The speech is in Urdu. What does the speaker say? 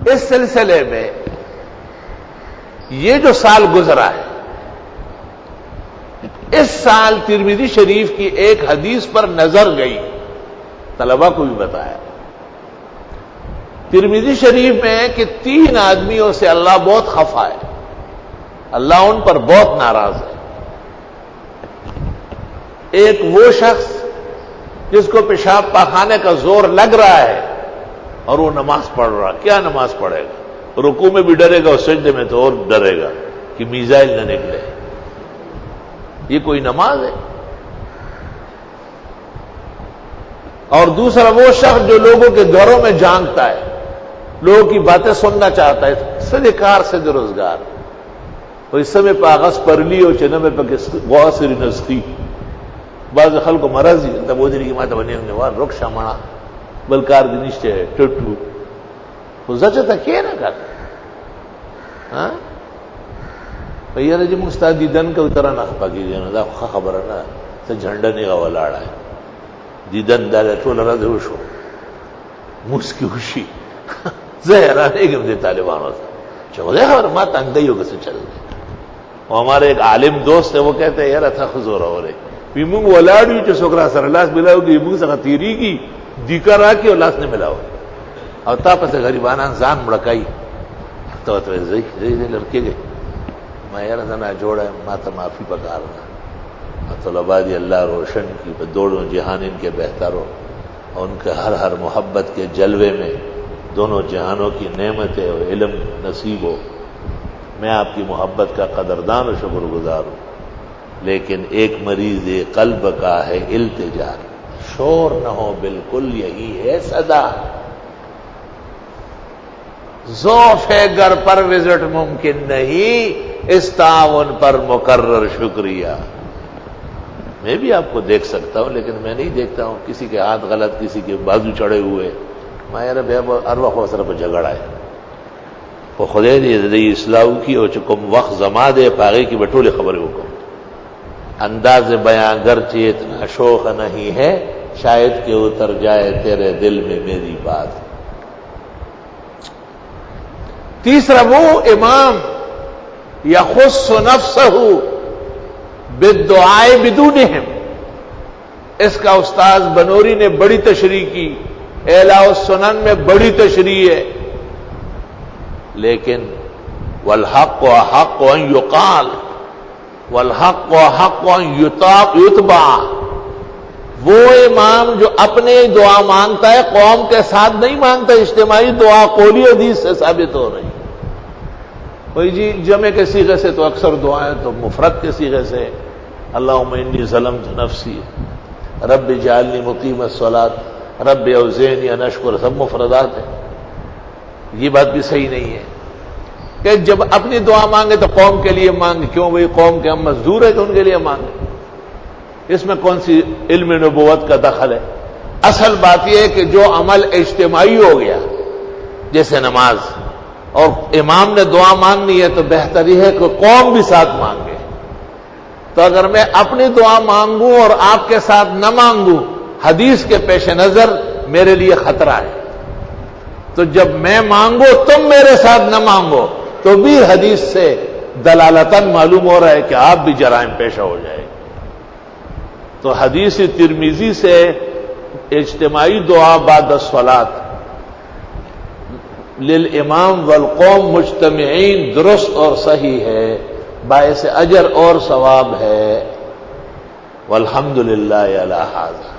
اس سلسلے میں یہ جو سال گزرا ہے، اس سال ترمذی شریف کی ایک حدیث پر نظر گئی، طلبہ کو بھی بتایا ترمذی شریف میں کہ 3 آدمیوں سے اللہ بہت خفا ہے، اللہ ان پر بہت ناراض ہے۔ ایک وہ شخص جس کو پیشاب پاخانے کا زور لگ رہا ہے اور وہ نماز پڑھ رہا، کیا نماز پڑھے گا؟ رکوع میں بھی ڈرے گا اور سجدے میں تو اور ڈرے گا کہ میزائل نہ نکلے۔ یہ کوئی نماز ہے؟ اور دوسرا وہ شخص جو لوگوں کے گھروں میں جھانکتا ہے، لوگوں کی باتیں سننا چاہتا ہے، سدے کار سے روزگار وہ اس سمے پاغس پر لی اور چنم غاسر نسخی بعض خلق کو مرض ہی تب وہ کی ماتا بنے ہونے وار رکشا منا بلکار دنشتے ہے ٹٹو وہ زچتا کیا نہ کرتا ہاں پہیرہ جی مستاد دیدن کا اترا نخپا کی جانا دا خبر ہے نا تا جھنڈا نہیں گوا لاڑا ہے دیدن دا ٹول رض ہوشو مسکی ہوشی زہرہ نہیں گم دے طالبانوں سے چودے خبر مات اندائیوں کسے چل دے وہ ہمارے ایک عالم دوست ہے وہ کہتے ہیں یار اتھا خزور ہو رہے پیمونگ ولاڑی چو سکرا سر لاس ملاو گی پیمونگ سکا تیری کی دیکر آکی اور لاس نے ملاو اور تا پس غریبانان زان مڑکائی تو زی لڑکے گئے میں یار زنا جوڑا ہے ماتا معافی پکارنا طلباء دی اللہ روشن کی دوڑوں جہان ان کے بہتر ہو اور ان کے ہر محبت کے جلوے میں دونوں جہانوں کی نعمتیں اور علم نصیب ہو۔ میں آپ کی محبت کا قدردان و شکر گزار ہوں، لیکن ایک مریض قلب کا ہے التجا، شور نہ ہو بالکل یہی ہے صدا، ذوف گر پر وزٹ ممکن نہیں، اس تعاون پر مقرر شکریہ۔ میں بھی آپ کو دیکھ سکتا ہوں لیکن میں نہیں دیکھتا ہوں کسی کے ہاتھ غلط، کسی کے بازو چڑھے ہوئے، مایر بے اروا خوصر پر جھگڑا ہے وہ خدے دے اصلاح کی اور چکم وقت زما دے پاگے کی بٹولے خبریں کو انداز بیاں گرچہ اتنا شوق نہیں ہے، شاید کہ اتر جائے تیرے دل میں میری بات۔ تیسرا وہ امام یخص نفسہ بالدعاء بدونہم، اس کا استاذ بنوری نے بڑی تشریح کی، اعلاء السنن میں بڑی تشریح ہے، لیکن والحق حق ان یقال والحق حق ان یتبع، وہ امام جو اپنے دعا مانگتا ہے قوم کے ساتھ نہیں مانگتا، اجتماعی دعا قولی حدیث سے ثابت ہو رہی۔ کوئی جی جمع کے صیغے سے تو اکثر دعائیں تو مفرد کے صیغے سے، اللہم انی ظلمت نفسی، رب اجعلنی مقیم الصلاۃ، رب اوزعنی ان اشکر، سب مفردات ہیں۔ یہ بات بھی صحیح نہیں ہے کہ جب اپنی دعا مانگے تو قوم کے لیے مانگے، کیوں بھئی قوم کے ہم مزدور ہے کہ ان کے لیے مانگے؟ اس میں کون سی علم نبوت کا دخل ہے؟ اصل بات یہ ہے کہ جو عمل اجتماعی ہو گیا جیسے نماز، اور امام نے دعا مانگنی ہے تو بہتر یہ ہے کہ قوم بھی ساتھ مانگے۔ تو اگر میں اپنی دعا مانگوں اور آپ کے ساتھ نہ مانگوں، حدیث کے پیش نظر میرے لیے خطرہ ہے۔ تو جب میں مانگو تم میرے ساتھ نہ مانگو تو بھی حدیث سے دلالتاً معلوم ہو رہا ہے کہ آپ بھی جرائم پیشہ ہو جائے۔ تو حدیث ترمذی سے اجتماعی دعا بعد الصلاۃ للامام والقوم مجتمعین درست اور صحیح ہے، باعث اجر اور ثواب ہے۔ والحمدللہ علی ھذا۔